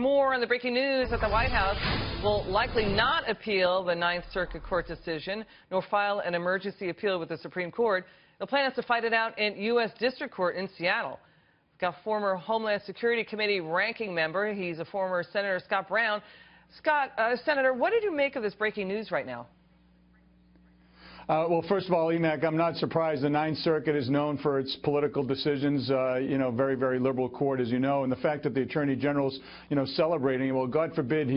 more on the breaking news that the White House will likely not appeal the Ninth Circuit Court decision, nor file an emergency appeal with the Supreme Court. The plan is to fight it out in U.S. District Court in Seattle. We've got former Homeland Security Committee ranking member. He's a former Senator Scott Brown. Scott, Senator, what did you make of this breaking news right now? Well, first of all, Emac, I'm not surprised. The Ninth Circuit is known for its political decisions, very, very liberal court, as you know, and the fact that the Attorney General's, celebrating, well, God forbid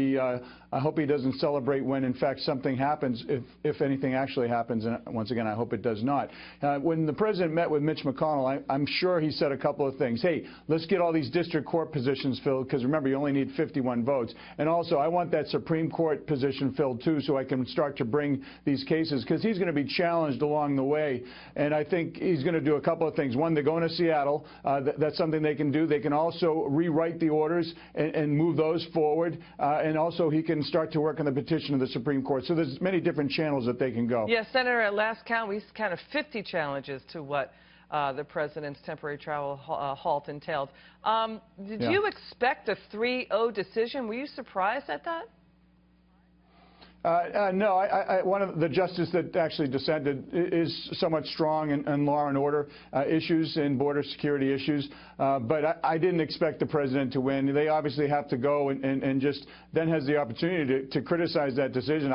I hope he doesn't celebrate when, in fact, something happens, if anything actually happens, and once again, I hope it does not. When the President met with Mitch McConnell, I'm sure he said a couple of things. Hey, let's get all these district court positions filled, because remember, you only need 51 votes. And also, I want that Supreme Court position filled, too, so I can start to bring these cases, because he's going to be challenged along the way. And I think he's going to do a couple of things. One, they're going to Seattle. That's something they can do. They can also rewrite the orders and move those forward. And also, he can start to work on the petition of the Supreme Court. So there's many different channels that they can go. Yes, Senator, at last count, we counted 50 challenges to what the President's temporary travel halt entailed. Did you expect a 3-0 decision? Were you surprised at that? No, one of the justice that actually dissented is somewhat strong in law and order issues and border security issues, but I didn't expect the President to win. They obviously have to go and just then has the opportunity to criticize that decision.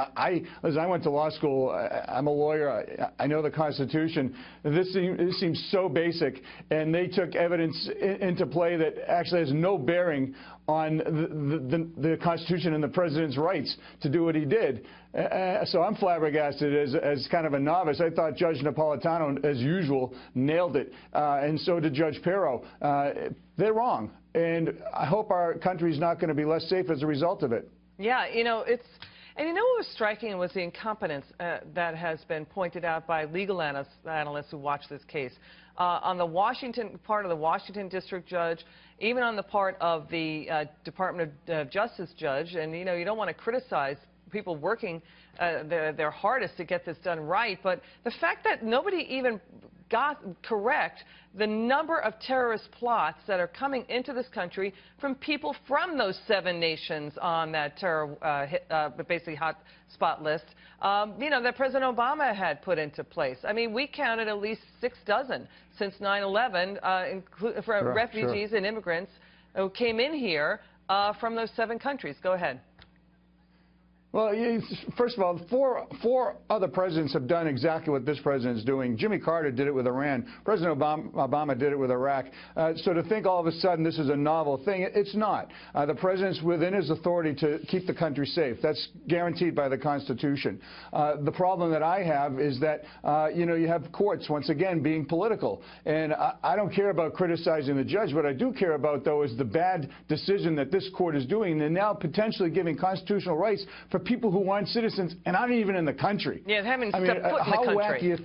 Listen, I went to law school. I'm a lawyer. I know the Constitution. This seems so basic, and they took evidence into play that actually has no bearing on the Constitution and the President's rights to do what he did. So I'm flabbergasted as kind of a novice. I thought Judge Napolitano, as usual, nailed it, and so did Judge Pirro. They're wrong, and I hope our country's not going to be less safe as a result of it. Yeah, and what was striking was the incompetence that has been pointed out by legal analysts who watch this case. On the part of the Washington District Judge, even on the part of the Department of Justice Judge, and you don't want to criticize people working their hardest to get this done right, but the fact that nobody even got correct the number of terrorist plots that are coming into this country from people from those 7 nations on that terror, basically hot spot list, that President Obama had put into place. I mean, we counted at least 6 dozen since 9/11 for refugees and immigrants who came in here from those 7 countries. Go ahead. Well, first of all, four other presidents have done exactly what this president is doing. Jimmy Carter did it with Iran. President Obama did it with Iraq. So to think all of a sudden this is a novel thing, it's not. The president's within his authority to keep the country safe. That's guaranteed by the Constitution. The problem that I have is that, you have courts, once again, being political. And I don't care about criticizing the judge. What I do care about, though, is the bad decision that this court is doing and now potentially giving constitutional rights for people who aren't citizens and aren't even in the country. Yeah, haven't stepped foot in the country.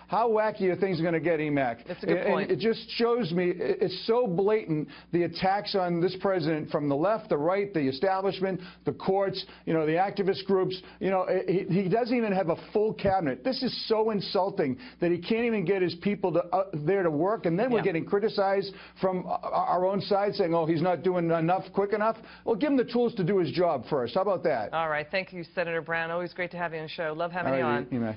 How wacky are things going to get, Emac? That's a good point. It just shows me it's so blatant, the attacks on this president from the left, the right, the establishment, the courts, the activist groups. He doesn't even have a full cabinet. This is so insulting that he can't even get his people there to work, and then we're getting criticized from our own side saying, oh, he's not doing enough quick enough. Well, give him the tools to do his job first. How about that? All right. Thank you, Senator Brown. Always great to have you on the show. Love having you on.